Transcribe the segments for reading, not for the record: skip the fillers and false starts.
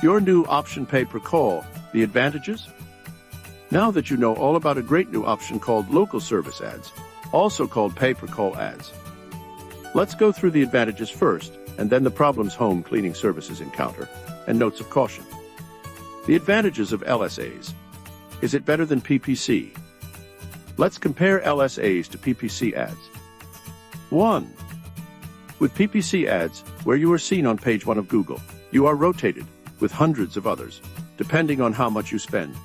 Your new option pay-per-call, the advantages? Now that you know all about a great new option called local service ads, also called pay-per-call ads, let's go through the advantages first, and then the problems home cleaning services encounter, and notes of caution. The advantages of LSAs. Is it better than PPC? Let's compare LSAs to PPC ads. 1. With PPC ads, where you are seen on page 1 of Google, you are rotated with hundreds of others, depending on how much you spend.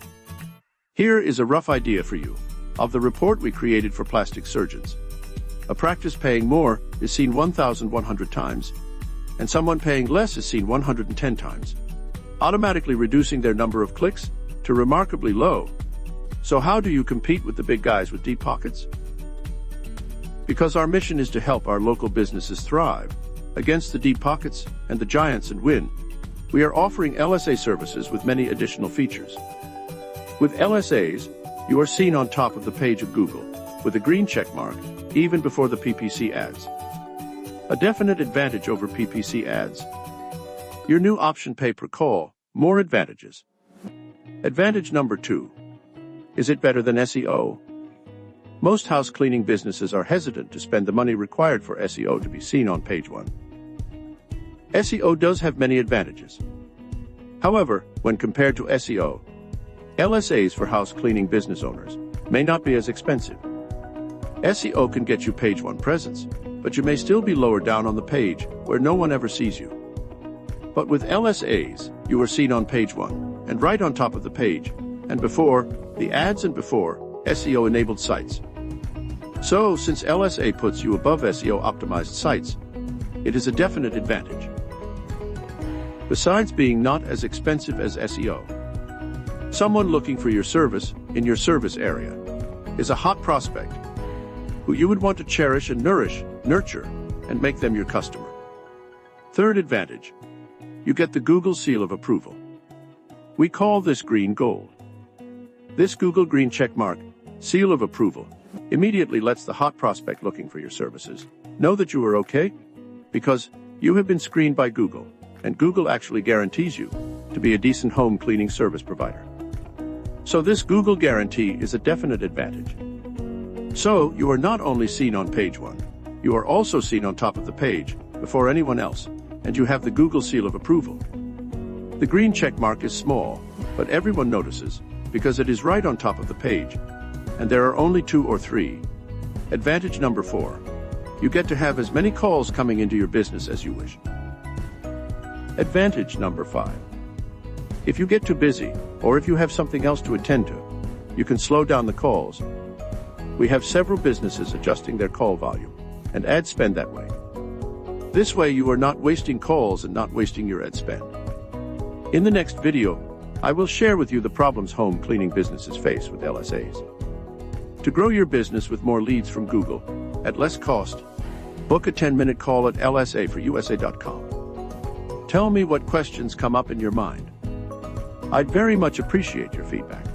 Here is a rough idea for you of the report we created for plastic surgeons. A practice paying more is seen 1,100 times, and someone paying less is seen 110 times, automatically reducing their number of clicks to remarkably low. So how do you compete with the big guys with deep pockets? Because our mission is to help our local businesses thrive against the deep pockets and the giants and win, we are offering LSA services with many additional features. With LSAs, you are seen on top of the page of Google with a green check mark, even before the PPC ads. A definite advantage over PPC ads. Your new option pay-per-call, more advantages. Advantage number 2. Is it better than SEO? Most house cleaning businesses are hesitant to spend the money required for SEO to be seen on page 1. SEO does have many advantages. However, when compared to SEO, LSAs for house cleaning business owners may not be as expensive. SEO can get you page 1 presence, but you may still be lower down on the page where no one ever sees you. But with LSAs, you are seen on page 1 and right on top of the page, and before the ads and before SEO-enabled sites. So, since LSA puts you above SEO-optimized sites, it is a definite advantage. Besides being not as expensive as SEO, someone looking for your service in your service area is a hot prospect who you would want to cherish and nurture, and make them your customer. Third advantage, you get the Google seal of approval. We call this green gold. This Google green checkmark, seal of approval, immediately lets the hot prospect looking for your services know that you are okay, because you have been screened by Google, and Google actually guarantees you to be a decent home cleaning service provider. So this Google guarantee is a definite advantage. So you are not only seen on page 1, you are also seen on top of the page before anyone else, and you have the Google seal of approval. The green check mark is small, but everyone notices because it is right on top of the page, and there are only 2 or 3. Advantage number 4. You get to have as many calls coming into your business as you wish. Advantage number 5. If you get too busy, or if you have something else to attend to, you can slow down the calls. We have several businesses adjusting their call volume and ad spend that way. This way you are not wasting calls and not wasting your ad spend. In the next video, I will share with you the problems home cleaning businesses face with LSAs. To grow your business with more leads from Google at less cost, book a 10-minute call at lsaforusa.com. Tell me what questions come up in your mind. I'd very much appreciate your feedback.